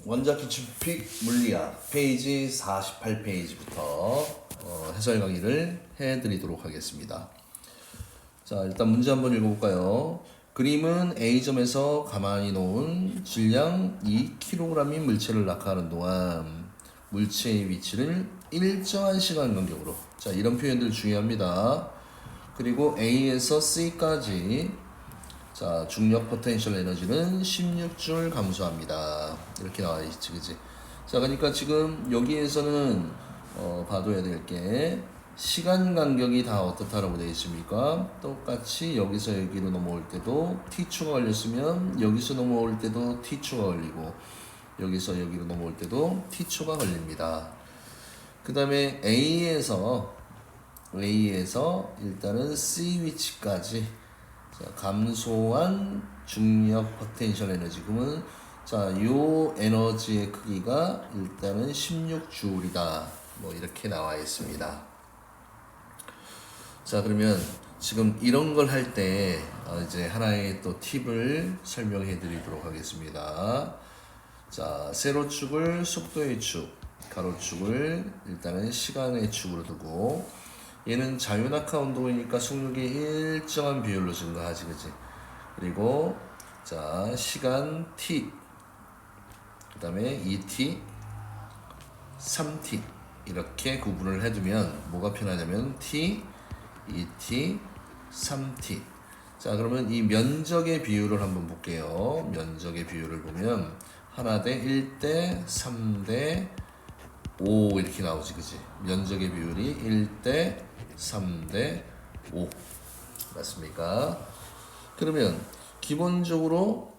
원자 기출픽 물리학 페이지 48페이지부터 해설 강의를 해드리도록 하겠습니다. 자, 일단 문제 한번 읽어볼까요? 그림은 A점에서 가만히 놓은 질량 2kg인 물체를 낙하하는 동안 물체의 위치를 일정한 시간 간격으로, 자, 이런 표현들 주의합니다. 그리고 A에서 C까지, 자, 중력 포텐셜 에너지는 16줄 감소합니다. 이렇게 나와 있지, 그지? 자, 그러니까 지금 여기에서는 봐둬야 될 게 시간 간격이 다 어떻다라고 되어 있습니까? 똑같이 여기서 여기로 넘어올 때도 t초가 걸렸으면 여기서 넘어올 때도 t초가 걸리고 여기서 여기로 넘어올 때도 t초가 걸립니다. 그 다음에 A에서 일단은 C 위치까지, 자, 감소한 중력 포텐셜 에너지. 그러면 자, 요 에너지의 크기가 일단은 16줄이다. 뭐 이렇게 나와 있습니다. 자, 그러면 지금 이런 걸 할 때 이제 하나의 또 팁을 설명해 드리도록 하겠습니다. 자, 세로축을 속도의 축, 가로축을 일단은 시간의 축으로 두고, 얘는 자유낙하 운동이니까 속력이 일정한 비율로 증가하지, 그치? 그리고 자, 시간 t, 그 다음에 2t, 3t 이렇게 구분을 해두면 뭐가 편하냐면 t, 2t, 3t. 자, 그러면 이 면적의 비율을 한번 볼게요. 면적의 비율을 보면 하나 대 1대 3대 5 이렇게 나오지, 그치? 면적의 비율이 1대 3대 5 맞습니까? 그러면 기본적으로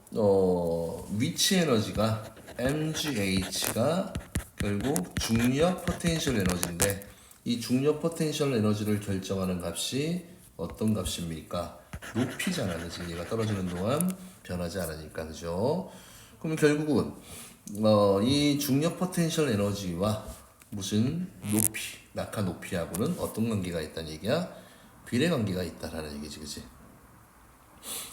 위치 에너지가 mgh가 결국 중력 포텐셜 에너지인데, 이 중력 포텐셜 에너지를 결정하는 값이 어떤 값입니까? 높이잖아, 그치? 얘가 떨어지는 동안 변하지 않으니까, 그죠? 그러면 결국은 이 중력 포텐셜 에너지와 무슨 높이, 낙하 높이하고는 어떤 관계가 있다는 얘기야? 비례 관계가 있다라는 얘기지, 그치?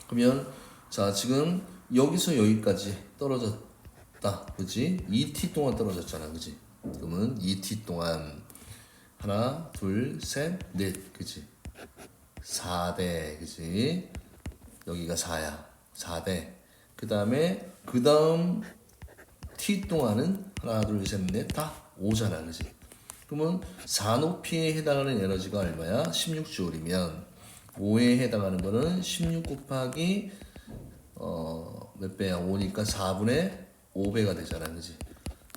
그러면 자, 지금 여기서 여기까지 떨어졌다, 그치? 2t 동안 떨어졌잖아, 그치? 그러면 2t 동안 하나, 둘, 셋, 넷, 그치? 4대, 그치? 여기가 4야, 4대. 그 다음에 그 다음 t 동안은 하나, 둘, 셋, 넷 다 5잖아, 그치? 그러면 4높이에 해당하는 에너지가 얼마야? 16줄이면 5에 해당하는 거는 16 곱하기 몇 배야? 5니까 4분의 5배가 되잖아, 그치?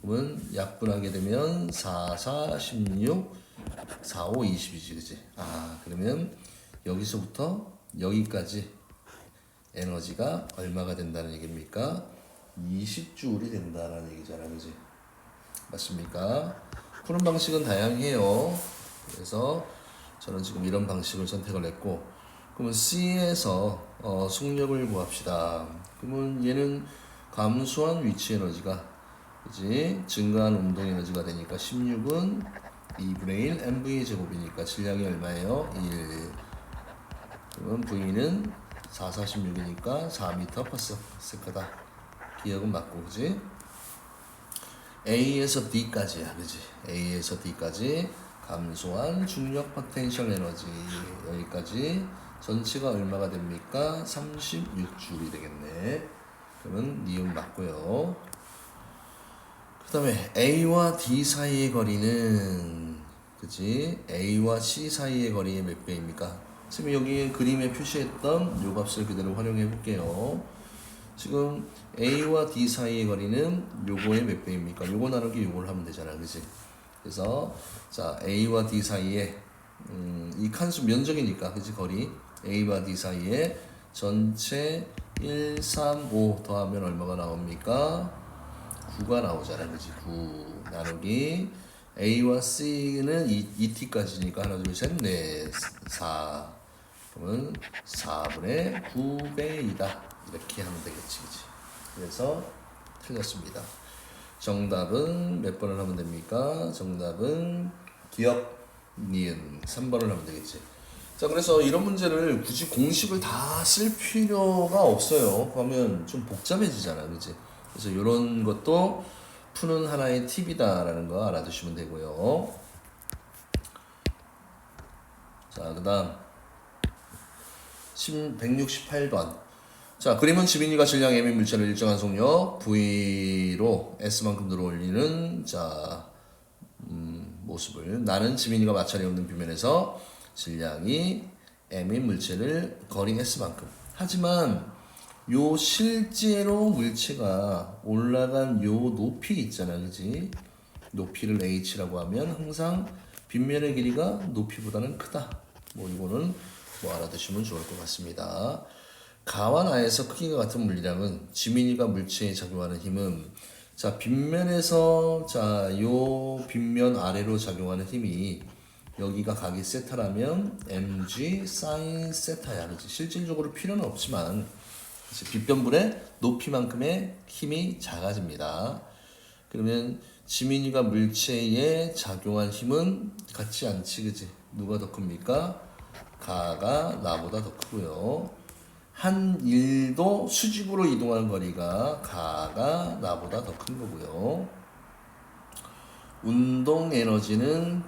그러면 약분하게 되면 4, 4, 16, 4, 5, 20이지, 그치? 아, 그러면 여기서부터 여기까지 에너지가 얼마가 된다는 얘기입니까? 20줄이 된다는 얘기잖아, 그치? 맞습니까? 푸는 방식은 다양해요. 그래서 저는 지금 이런 방식을 선택을 했고, 그러면 C에서 속력을 구합시다. 그러면 얘는 감소한 위치 에너지가, 그지? 증가한 운동 에너지가 되니까 16은 2분의 1 mv 제곱이니까 질량이 얼마예요? 1. 그러면 V는 4, 46이니까 4m per second다. 기억은 맞고, 그지? A에서 D까지야, 그지? A에서 D까지 감소한 중력 포텐셜 에너지, 여기까지 전체가 얼마가 됩니까? 36줄이 되겠네. 그러면 니은 맞고요. 그 다음에 A와 D 사이의 거리는, 그지? A와 C 사이의 거리의 몇 배입니까? 지금 여기 그림에 표시했던 요 값을 그대로 활용해 볼게요. 지금 A와 D 사이의 거리는 요거의 몇 배입니까? 요거 나누기 요걸 하면 되잖아, 그치? 그래서 자, A와 D 사이에 이 칸수 면적이니까, 그치? 거리 A와 D 사이에 전체 1, 3, 5 더하면 얼마가 나옵니까? 9가 나오잖아, 그치? 9 나누기 A와 C는 2t까지니까 하나, 둘, 셋, 넷, 4. 그러면 4분의 9배이다. 이렇게 하면 되겠지, 그치? 그래서 틀렸습니다. 정답은 몇 번을 하면 됩니까? 정답은 기억, 니은 3번을 하면 되겠지. 자, 그래서 이런 문제를 굳이 공식을 다 쓸 필요가 없어요. 그러면 좀 복잡해지잖아, 그치? 그래서 이런 것도 푸는 하나의 팁이다라는 거 알아두시면 되고요. 자, 그 다음 168번. 자, 그림은 지민이가 질량 M의 물체를 일정한 속력 V로 S만큼 들어올리는 모습을, 나는 지민이가 마찰이 없는 빗면에서 질량이 M의 물체를 거리 S만큼. 하지만 요 실제로 물체가 올라간 요 높이 있잖아, 그지? 높이를 H라고 하면 항상 빗면의 길이가 높이보다는 크다. 뭐 이거는 뭐 알아두시면 좋을 것 같습니다. 가와 나에서 크기가 같은 물리량은 지민이가 물체에 작용하는 힘은, 자, 빗면에서 요 빗면 아래로 작용하는 힘이, 여기가 각이 세타라면 mg sin 세타야, 그렇지? 실질적으로 필요는 없지만 빗변분의 높이만큼의 힘이 작아집니다. 그러면 지민이가 물체에 작용한 힘은 같지 않지, 그지? 누가 더 큽니까? 가가 나보다 더 크고요. 한 일도 수직으로 이동하는 거리가 가가 나보다 더 큰 거고요. 운동 에너지는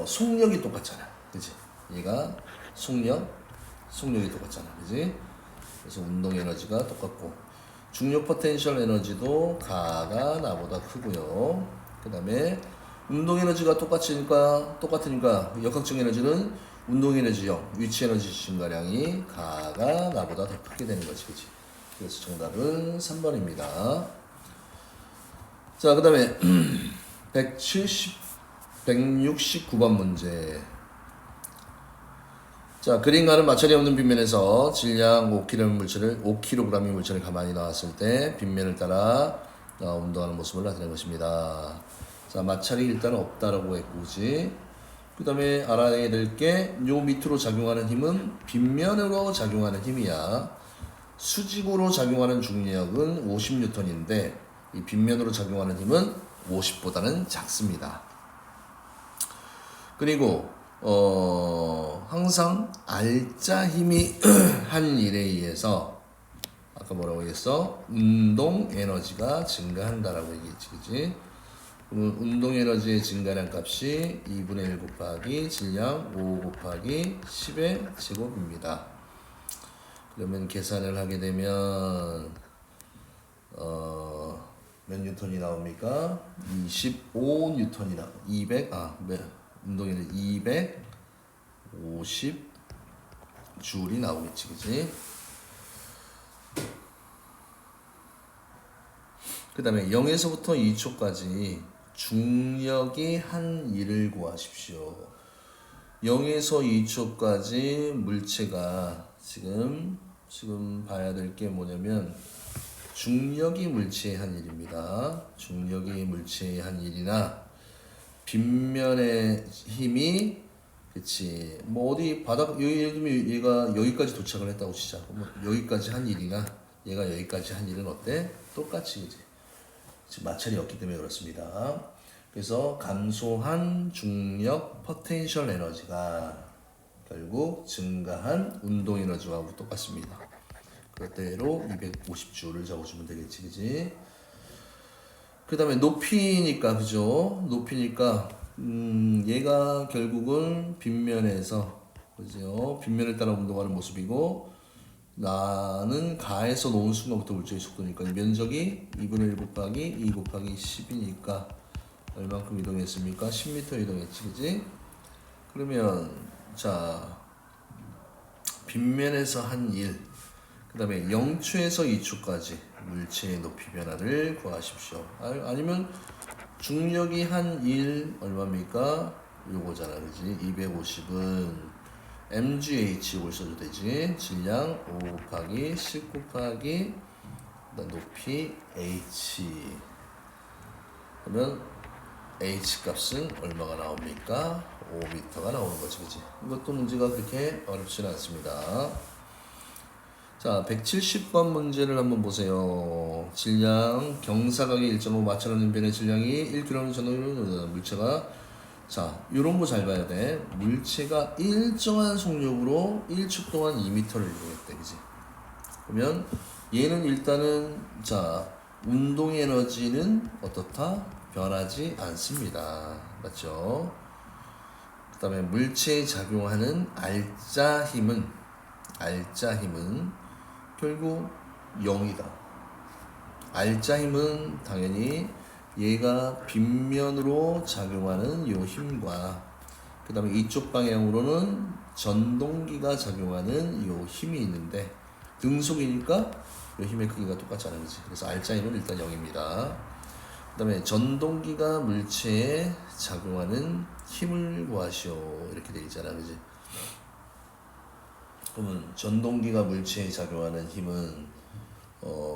속력이 똑같잖아, 그지? 얘가 속력이 똑같잖아, 그지? 그래서 운동 에너지가 똑같고, 중력 포텐셜 에너지도 가가 나보다 크고요. 그 다음에 운동 에너지가 똑같으니까 역학적 에너지는 운동 에너지형, 위치 에너지 증가량이 가가 나보다 더 크게 되는 거지, 그치? 그래서 정답은 3번입니다. 자, 그 다음에 169번 문제. 자, 그림과는 마찰이 없는 빗면에서 질량 5kg의 물체를 가만히 놔왔을 때 빗면을 따라 운동하는 모습을 나타낸 것입니다. 자, 마찰이 일단 없다라고 했고, 그지? 그 다음에 알아야 될 게, 요 밑으로 작용하는 힘은 빗면으로 작용하는 힘이야. 수직으로 작용하는 중력은 50N인데, 이 빗면으로 작용하는 힘은 50보다는 작습니다. 그리고 항상 알짜 힘이 한 일에 의해서, 아까 뭐라고 했어? 운동 에너지가 증가한다라고 얘기했지, 그지? 그러면 운동 에너지의 증가량 값이 2분의 1 곱하기 질량 5 곱하기 10의 제곱입니다. 그러면 계산을 하게 되면 몇 뉴턴이 나옵니까? 25 뉴턴이 운동 에너지 250 줄이 나오겠지, 그지? 그 다음에 0에서부터 2초까지 중력이 한 일을 구하십시오. 0에서 2초까지 물체가 지금 봐야 될 게 뭐냐면, 중력이 물체의 한 일입니다. 중력이 물체의 한 일이나 빗면의 힘이, 그치, 뭐 어디 바닥, 예를 들면 얘가 여기까지 도착을 했다고 치자. 여기까지 한 일이나 얘가 여기까지 한 일은 어때? 똑같이, 그치? 지금 마찰이 없기 때문에 그렇습니다. 그래서 감소한 중력 포텐셜 에너지가 결국 증가한 운동 에너지와 똑같습니다. 그대로 250J를 적어주면 되겠지, 그지? 그 다음에 높이니까, 그죠? 높이니까 얘가 결국은 빗면에서, 그죠? 빗면을 따라 운동하는 모습이고, 나는 가에서 놓은 순간부터 물체의 속도니까 면적이 2분의 1 곱하기 2 곱하기 10이니까 얼만큼 이동했습니까? 10m 이동했지, 그지? 그러면 자, 빗면에서 한 1, 그 다음에 0초에서 2초까지 물체의 높이 변화를 구하십시오. 아니면 중력이 한 1 얼마입니까? 요거잖아, 그지? 250은 mgh 이걸 써도 되지. 질량 5 곱하기 10 곱하기 높이 h. 그러면 h 값은 얼마가 나옵니까? 5m가 나오는 거지, 그치? 이것도 문제가 그렇게 어렵지는 않습니다. 자, 170번 문제를 한번 보세요. 질량 경사각의 일정하고 마찰하는 변의 질량이 1km 전후로 물체가, 자, 요런 거 잘 봐야 돼. 물체가 일정한 속력으로 1초 동안 2m를 이동했대, 그지? 그러면 얘는 일단은, 자, 운동 에너지는 어떻다? 변하지 않습니다. 맞죠? 그 다음에 물체에 작용하는 알짜 힘은 결국 0이다. 알짜 힘은 당연히 얘가 빗면으로 작용하는 요 힘과 그 다음에 이쪽 방향으로는 전동기가 작용하는 요 힘이 있는데 등속이니까 요 힘의 크기가 똑같잖아, 그지? 그래서 알짜 힘은 일단 0입니다. 그 다음에 전동기가 물체에 작용하는 힘을 구하시오 이렇게 돼 있잖아, 그지? 그러면 전동기가 물체에 작용하는 힘은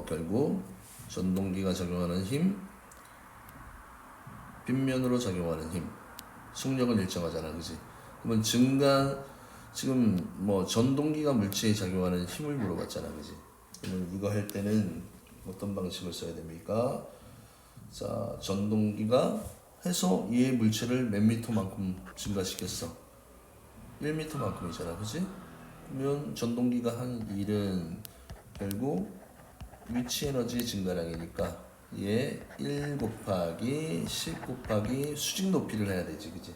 결국 전동기가 작용하는 힘, 빗면으로 작용하는 힘, 속력은 일정하잖아, 그지? 그러면 지금 뭐 전동기가 물체에 작용하는 힘을 물어봤잖아, 그지? 그러면 이거 할 때는 어떤 방식을 써야 됩니까? 자, 전동기가 해서 얘의 물체를 몇 미터만큼 증가시켰어? 1미터만큼이잖아, 그지? 그러면 전동기가 한 일은 결국 위치 에너지 증가량이니까 얘 1 곱하기 10 곱하기 수직 높이를 해야 되지, 그지?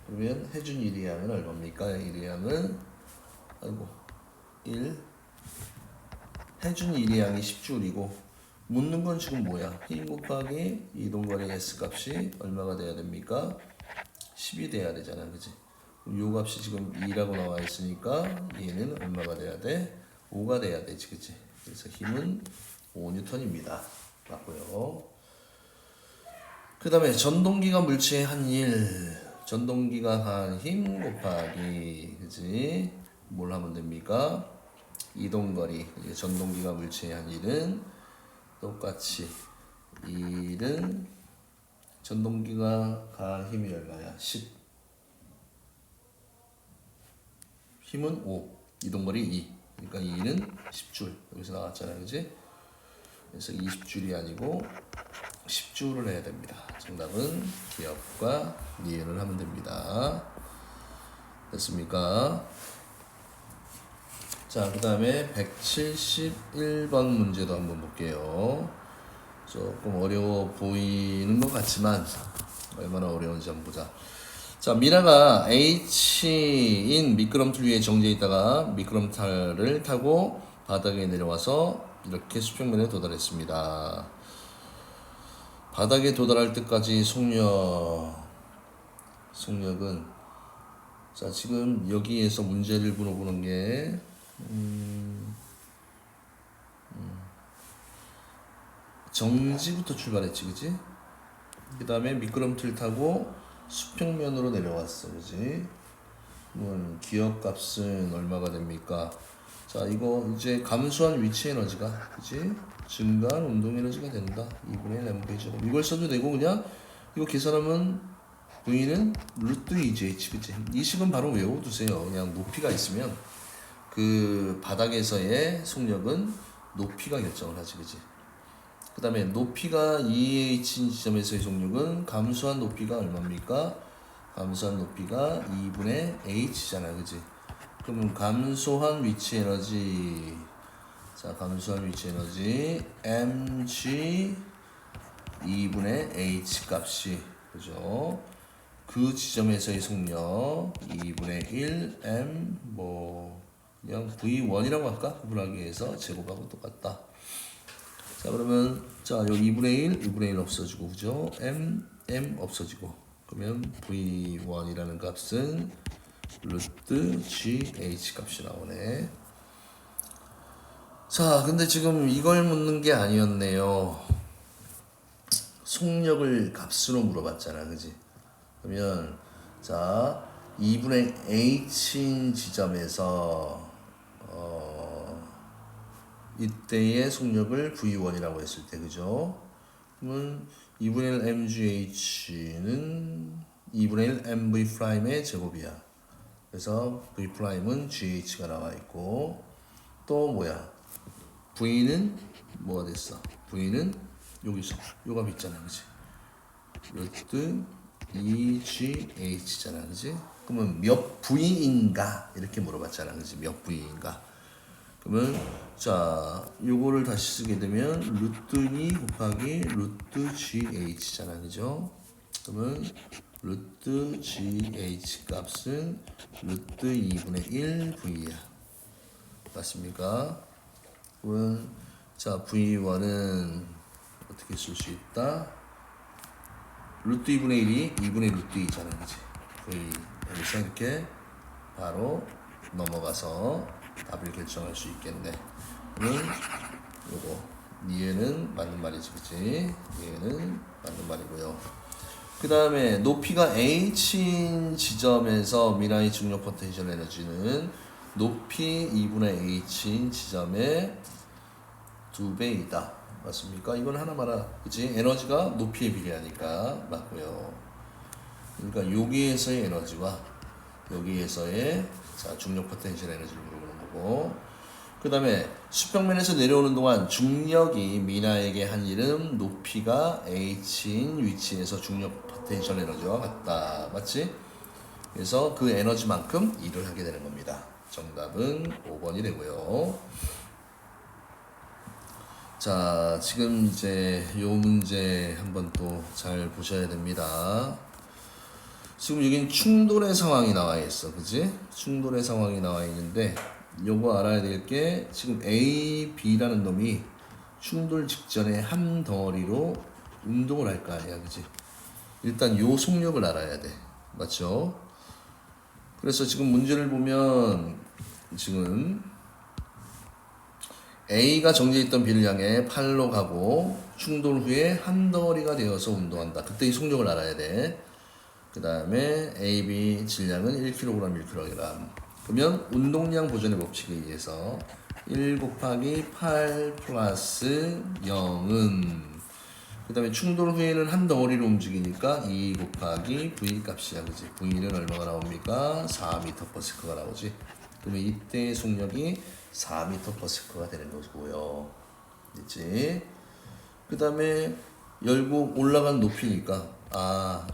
그러면 해준 일의 양은 얼마입니까? 일의 양은 1 해준 일의 양이 10줄이고 묻는 건 지금 뭐야? 1 곱하기 이동거리 S 값이 얼마가 돼야 됩니까? 10이 돼야 되잖아, 그지? 요 값이 지금 2라고 나와 있으니까 얘는 얼마가 돼야 돼? 5가 돼야 되지, 그치? 그래서 힘은 5N입니다. 맞고요. 그 다음에 전동기가 물체의 한 일, 전동기가 한 힘 곱하기, 그치? 뭘 하면 됩니까? 이동거리, 전동기가 물체의 한 일은 똑같이 일은 전동기가 가한 힘이 얼마야? 10. 힘은 5, 이동거리 2. 그러니까 2는 10줄. 여기서 나왔잖아요, 그지? 그래서 20줄이 아니고 10줄을 해야 됩니다. 정답은 기억과 니은을 하면 됩니다. 됐습니까? 자, 그 다음에 171번 문제도 한번 볼게요. 조금 어려워 보이는 것 같지만 얼마나 어려운지 한번 보자. 자, 미라가 H인 미끄럼틀 위에 정지해 있다가 미끄럼틀을 타고 바닥에 내려와서 이렇게 수평면에 도달했습니다. 바닥에 도달할 때까지 속력은 자, 지금 여기에서 문제를 물어보는 게 정지부터 출발했지, 그치? 그 다음에 미끄럼틀 타고 수평면으로 내려왔어, 그지? 기억값은 얼마가 됩니까? 자, 이거 이제 감소한 위치 에너지가, 그지? 증가한 운동 에너지가 된다. 2분의 1 mv죠. 이걸 써도 되고, 그냥 이거 계산하면 V는 루트 2gh, 그지? 이 식은 바로 외워두세요. 그냥 높이가 있으면 그 바닥에서의 속력은 높이가 결정을 하지, 그지? 그 다음에 높이가 2h인 지점에서의 속력은 감소한 높이가 얼마입니까? 감소한 높이가 2분의 h잖아, 그지? 그러면 감소한 위치 에너지, 자, 감소한 위치 에너지 mg 2분의 h 값이, 그죠? 그 지점에서의 속력 2분의 1 m 그냥 v1이라고 할까? 구분하기 위해서 제곱하고 똑같다. 자, 그러면 자, 여기 2분의 1, 2분의 1 없어지고, 그죠? m 없어지고, 그러면 v1이라는 값은 루트 gh 값이 나오네. 자, 근데 지금 이걸 묻는 게 아니었네요. 속력을 값으로 물어봤잖아, 그지? 그러면 자, 2분의 h인 지점에서 이때의 속력을 V1이라고 했을 때, 그죠? 그러면 2분의 1 mgh는 2분의 1 mv'의 제곱이야. 그래서 v'은 gh가 나와 있고, 또 뭐야? v는 뭐가 됐어? v는 여기서 요 값 있잖아, 그지? 루트 2gh잖아, 그지? 그러면 몇 v인가? 이렇게 물어봤잖아, 그지? 몇 v인가? 그러면 자 요거를 다시 쓰게 되면 루트 2 곱하기 루트 GH잖아, 그죠? 그러면 루트 GH 값은 루트 2분의 1 V야. 맞습니까? 그러면 자 V1은 어떻게 쓸 수 있다? 루트 2분의 1이 2분의 루트 2잖아, 그치? V 여기서 이렇게 바로 넘어가서 답을 결정할 수 있겠네. 그러면 요거 얘는 맞는 말이지, 그치? 얘는 맞는 말이고요. 그 다음에 높이가 h인 지점에서 미나의 중력 포텐셜 에너지는 높이 2분의 h인 지점의 2배이다. 맞습니까? 이건 하나 말아, 그치? 에너지가 높이에 비례하니까 맞고요. 그러니까 여기에서의 에너지와 여기에서의 자 중력 포텐셜 에너지를 물어보는 거고, 그 다음에 수평면에서 내려오는 동안 중력이 미나에게 한 일은 높이가 h인 위치에서 중력 포텐셜 에너지와 같다. 맞지? 그래서 그 에너지만큼 일을 하게 되는 겁니다. 정답은 5번이 되고요. 자, 지금 이제 요 문제 한번 또 잘 보셔야 됩니다. 지금 여긴 충돌의 상황이 나와 있어, 그지? 충돌의 상황이 나와 있는데 요거 알아야 될 게 지금 A, B라는 놈이 충돌 직전에 한 덩어리로 운동을 할 거 아니야, 그지? 일단 요 속력을 알아야 돼, 맞죠? 그래서 지금 문제를 보면 지금 A가 정지했던 B를 향해 팔로 가고 충돌 후에 한 덩어리가 되어서 운동한다. 그때 이 속력을 알아야 돼. 그 다음에 AB 질량은 1kg, 1kg. 그러면 운동량 보존의 법칙에 의해서 1 곱하기 8 플러스 0은 그 다음에 충돌 후에는 한 덩어리로 움직이니까 2 곱하기 V 값이야, 그지? V는 얼마가 나옵니까? 4m/s가 나오지. 그러면 이때의 속력이 4m/s가 되는 거고요. 됐지? 그 다음에 열고 올라간 높이니까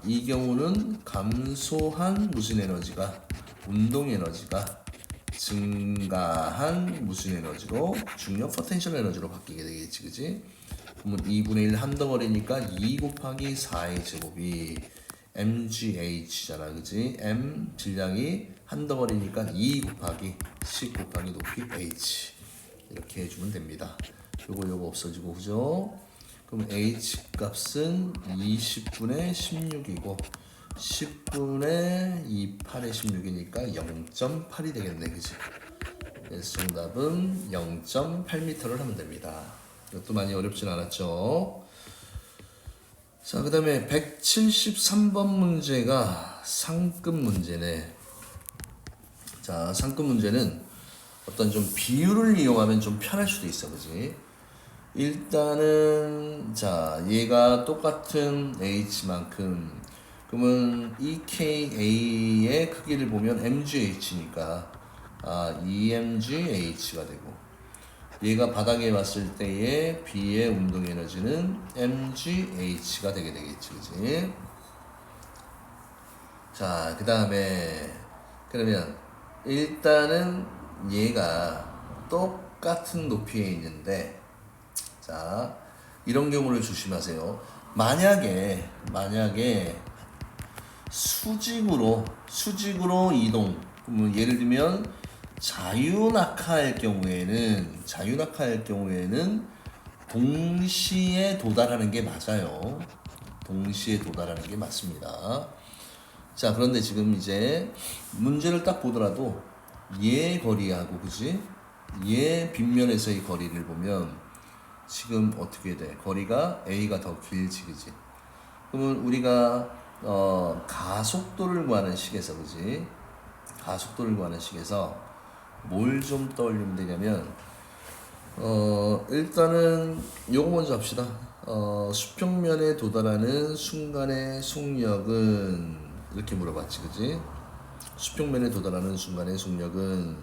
이 경우는 감소한 무슨 에너지가 운동 에너지가 증가한 무슨 에너지로 중력 포텐셜 에너지로 바뀌게 되겠지, 그지? 그러면 2분의 1 한 덩어리니까 2 곱하기 4의 제곱이 mgh잖아, 그지? m 질량이 한 덩어리니까 2 곱하기 10 곱하기 높이 h 이렇게 해주면 됩니다. 요거 없어지고, 그죠? 그럼 h 값은 20분의 16이고 10분의 28의 16이니까 0.8이 되겠네, 그치? 그래서 정답은 0.8m를 하면 됩니다. 이것도 많이 어렵진 않았죠? 자, 그 다음에 173번 문제가 상급 문제네. 자, 상급 문제는 어떤 좀 비율을 이용하면 좀 편할 수도 있어, 그지? 일단은 자 얘가 똑같은 h만큼 그러면 EKA의 크기를 보면 mgh니까 EMGH가 되고 얘가 바닥에 왔을 때의 B의 운동 에너지는 mgh가 되게 되겠지, 그치? 자, 그 다음에 그러면 일단은 얘가 똑같은 높이에 있는데 자, 이런 경우를 조심하세요. 만약에 수직으로 이동. 그러면 예를 들면 자유낙하할 경우에는 동시에 도달하는 게 맞아요. 동시에 도달하는 게 맞습니다. 자, 그런데 지금 이제 문제를 딱 보더라도 얘 거리하고, 그지? 얘 빗면에서의 거리를 보면 지금 어떻게 돼? 거리가 A가 더 길지, 그지? 그러면 우리가 가속도를 구하는 식에서, 그지? 가속도를 구하는 식에서 뭘 좀 떠올리면 되냐면 일단은 요거 먼저 합시다. 수평면에 도달하는 순간의 속력은 이렇게 물어봤지, 그지? 수평면에 도달하는 순간의 속력은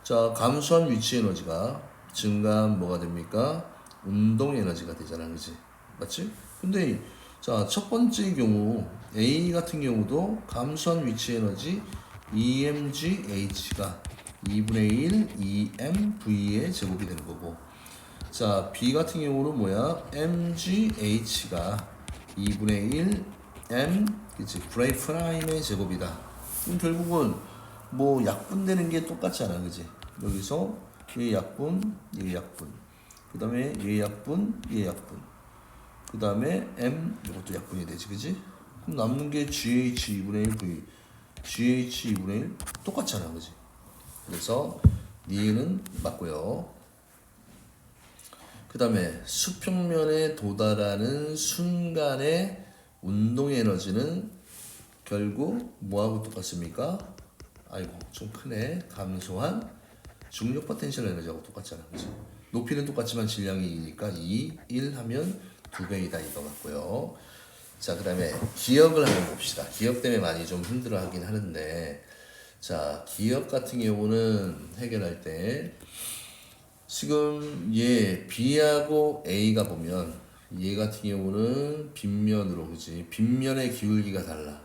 자 감소한 위치 에너지가 증가한 뭐가 됩니까? 운동 에너지가 되잖아, 그지? 맞지? 근데 자 첫 번째 경우 A 같은 경우도 감소한 위치 에너지 EMGH가 2분의 1 EMV의 제곱이 되는 거고, 자 B 같은 경우는 뭐야? MGH가 2분의 1 M 그치 V 프라임의 제곱이다. 그럼 결국은 뭐 약분되는 게 똑같잖아, 그지? 여기서 얘 약분, 얘 약분, 그 다음에 얘 약분, 얘 약분, 그 다음에 M 이것도 약분이 되지, 그지? 그럼 남는 게 GH 2분의 1 V, GH 2분의 1 똑같잖아, 그지? 그래서 니은 맞고요. 그 다음에 수평면에 도달하는 순간의 운동의 에너지는 결국 뭐하고 똑같습니까? 아이고 좀 크네. 감소한 중력 포텐셜 에너지하고 똑같잖아, 그치? 높이는 똑같지만 질량이 2니까 2, 1 하면 2배이다 이거 같고요. 자, 그 다음에 기억을 한번 봅시다. 기억 때문에 많이 좀 힘들어 하긴 하는데, 자 기억 같은 경우는 해결할 때 지금 얘 B하고 A가 보면 얘 같은 경우는 빗면으로, 그지? 빗면의 기울기가 달라.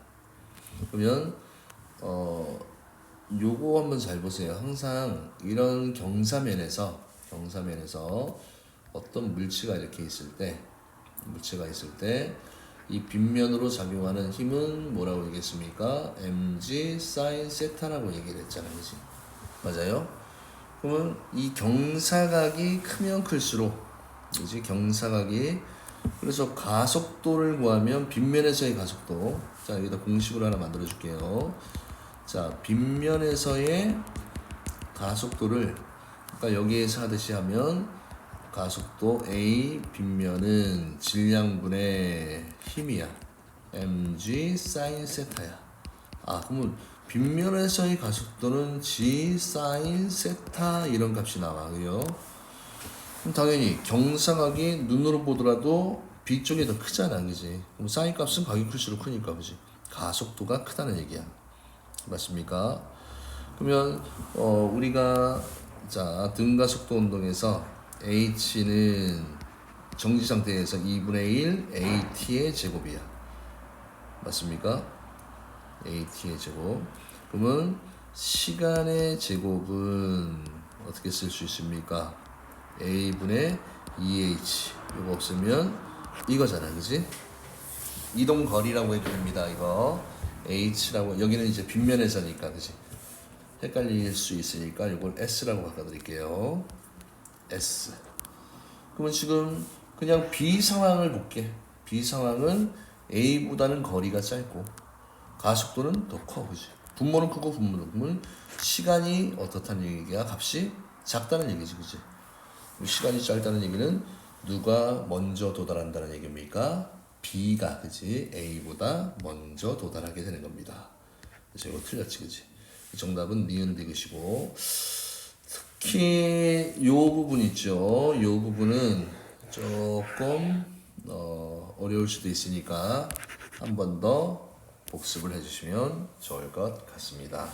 그러면 요거 한번 잘 보세요. 항상 이런 경사면에서 어떤 물체가 이렇게 있을 때 이 빗면으로 작용하는 힘은 뭐라고 얘기했습니까? mg sin 세타라고 얘기를 했잖아요, 그지? 맞아요? 그러면 이 경사각이 크면 클수록, 그지? 경사각이, 그래서 가속도를 구하면 빗면에서의 가속도, 자 여기다 공식으로 하나 만들어 줄게요. 자 빗면에서의 가속도를, 그러니까 여기에서 하듯이 하면 가속도 A 빗면은 질량분의 힘이야, mg sin 세타야. 아 그러면 빗면에서의 가속도는 g sin 세타 이런 값이 나와요. 그럼 당연히 경사각이 눈으로 보더라도 B 쪽이 더 크잖아, 그지? 그럼 사인 값은 각이 클수록 크니까, 그지? 가속도가 크다는 얘기야. 맞습니까? 그러면 우리가 자 등가속도 운동에서 H는 정지 상태에서 2분의 1 AT의 제곱이야. 맞습니까? AT의 제곱. 그러면 시간의 제곱은 어떻게 쓸 수 있습니까? A분의 2H. 이거 없으면 이거잖아, 그지? 이동 거리라고 해도 됩니다. 이거 H라고, 여기는 이제 빗면에서니까, 그지? 헷갈릴 수 있으니까 이걸 S라고 바꿔드릴게요. S. 그러면 지금 그냥 B 상황을 볼게. B 상황은 A보다는 거리가 짧고 가속도는 더 커, 그지? 분모는 크고 분모는, 그러면 시간이 어떻다는 얘기야? 값이 작다는 얘기지, 그지? 시간이 짧다는 얘기는 누가 먼저 도달한다는 얘기입니까? B가, 그지? A보다 먼저 도달하게 되는 겁니다. 그래서 이거 틀렸지, 그지? 정답은 니은 디귿이고, 특히 요 부분 있죠. 요 부분은 조금 어려울 수도 있으니까 한 번 더 복습을 해주시면 좋을 것 같습니다.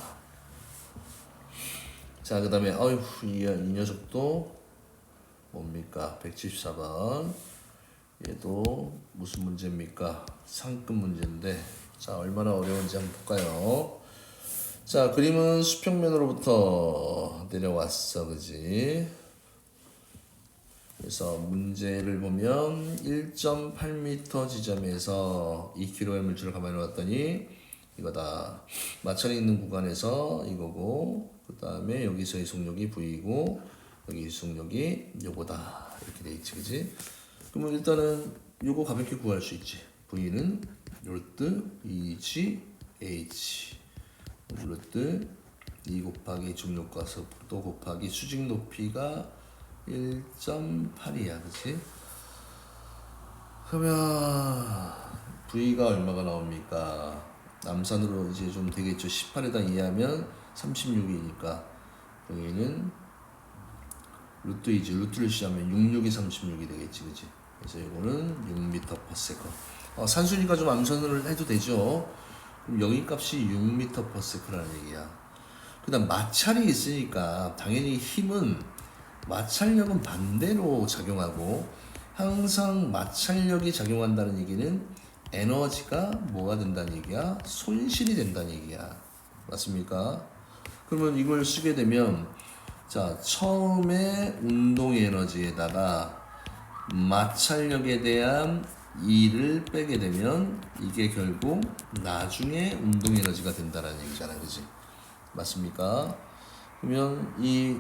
자, 그 다음에 이 녀석도 뭡니까? 174번. 얘도 무슨 문제입니까? 상급 문제인데, 자 얼마나 어려운지 한번 볼까요? 자 그림은 수평면으로부터 내려왔어, 그지? 그래서 문제를 보면 1.8m 지점에서 2kg의 물질을 가만히 놓았더니 이거다. 마찰이 있는 구간에서 이거고, 그 다음에 여기서의 속력이 V고 여기 속력이 요거다. 이렇게 돼 있지, 그지? 그러면 일단은 요거 가볍게 구할 수 있지. V는 루트 2G H 루트 2 곱하기 중력 가속도 곱하기 수직 높이가 1.8이야, 그치? 그러면 V가 얼마가 나옵니까? 남산으로 이제 좀 되겠죠. 18에다 2하면 36이니까 여기는 루트이지. 루트를 시하면 66이 36이 되겠지, 그치? 그래서 이거는 6m/s. 산수니까 좀 암산을 해도 되죠. 그럼 여기 값이 6m/s라는 얘기야. 그 다음 마찰이 있으니까 당연히 힘은 마찰력은 반대로 작용하고, 항상 마찰력이 작용한다는 얘기는 에너지가 뭐가 된다는 얘기야? 손실이 된다는 얘기야. 맞습니까? 그러면 이걸 쓰게 되면 자, 처음에 운동 에너지에다가 마찰력에 대한 2를 빼게 되면 이게 결국 나중에 운동 에너지가 된다라는 얘기잖아, 그지? 맞습니까? 그러면 이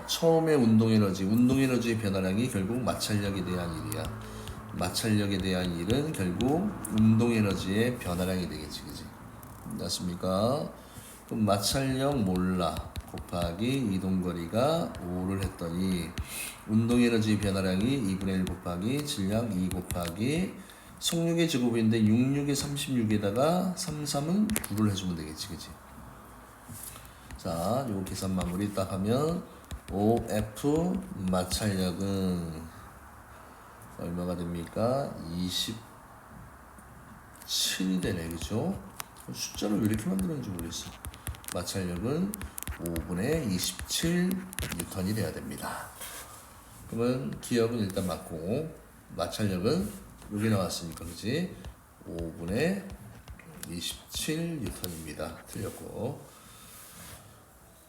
처음에 운동 에너지의 변화량이 결국 마찰력에 대한 1이야. 마찰력에 대한 1은 결국 운동 에너지의 변화량이 되겠지, 그지? 맞습니까? 그럼 마찰력 몰라 곱하기 이동거리가 5를 했더니 운동 에너지 변화량이 2분의 1 곱하기 질량 2 곱하기 속력의 제곱인데 66에 36에다가 33은 9를 해주면 되겠지, 그치? 자, 요거 계산 마무리 딱 하면 OF 마찰력은 얼마가 됩니까? 27이 되네, 그죠? 숫자를 왜 이렇게 만들었는지 모르겠어. 마찰력은 5분의 27 뉴턴이 돼야 됩니다. 그러면 기억은 일단 맞고 마찰력은 여기 나왔으니까 그지? 5분의 27 뉴턴입니다. 틀렸고.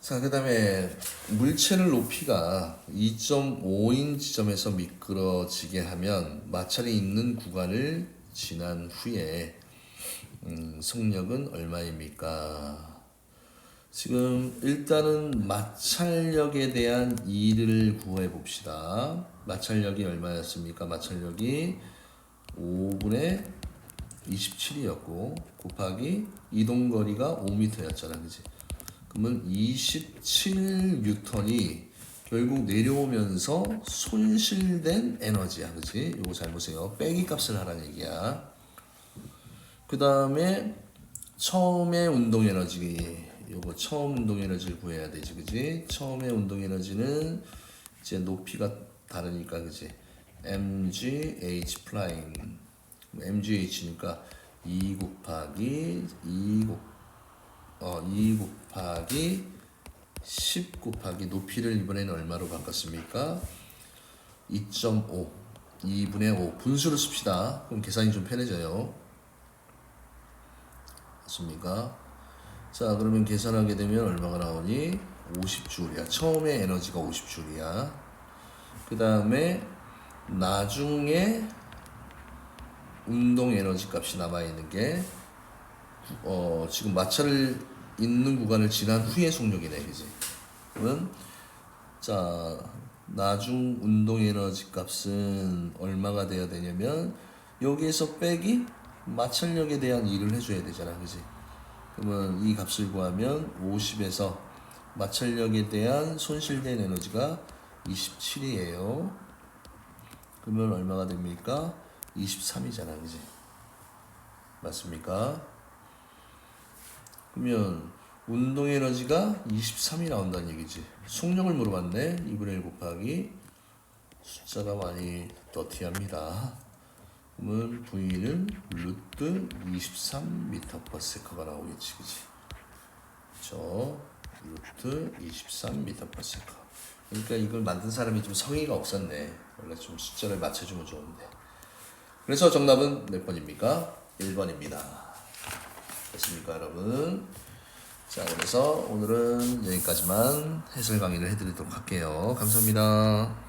자, 그 다음에 물체를 높이가 2.5인 지점에서 미끄러지게 하면 마찰이 있는 구간을 지난 후에 속력은 얼마입니까? 지금 일단은 마찰력에 대한 2를 구해 봅시다. 마찰력이 얼마였습니까? 마찰력이 5분의 27이었고 곱하기 이동거리가 5m였잖아, 그치? 그러면 27뉴턴이 결국 내려오면서 손실된 에너지야, 그치? 요거 잘 보세요. 빼기 값을 하라는 얘기야. 그 다음에 처음에 운동 에너지, 요거 처음 운동 에너지를 구해야 되지, 그지? 처음에 운동 에너지는 이제 높이가 다르니까, 그지? mgh 프라임, mgh니까 2 곱하기 10 곱하기 높이를 이번에는 얼마로 바꿨습니까? 2.5, 2분의 5 분수를 씁시다. 그럼 계산이 좀 편해져요. 맞습니까? 자, 그러면 계산하게 되면 얼마가 나오니? 50줄이야. 처음에 에너지가 50줄이야. 그 다음에 나중에 운동 에너지 값이 남아있는 게 지금 마찰을 있는 구간을 지난 후의 속력이네, 그지? 그러면 자, 나중 운동 에너지 값은 얼마가 돼야 되냐면 여기에서 빼기 마찰력에 대한 2를 해줘야 되잖아, 그지? 그러면 이 값을 구하면 50에서 마찰력에 대한 손실된 에너지가 27이에요. 그러면 얼마가 됩니까? 23이잖아, 그지? 맞습니까? 그러면 운동 에너지가 23이 나온다는 얘기지. 속력을 물어봤네. 2분의 1 곱하기 숫자가 많이 더티합니다. 그러면 V는 루트 23m/s가 나오겠지, 그치? 그쵸? 루트 23m/s. 그러니까 이걸 만든 사람이 좀 성의가 없었네. 원래 좀 숫자를 맞춰주면 좋은데. 그래서 정답은 몇 번입니까? 1번입니다. 됐습니까, 여러분? 자, 그래서 오늘은 여기까지만 해설 강의를 해드리도록 할게요. 감사합니다.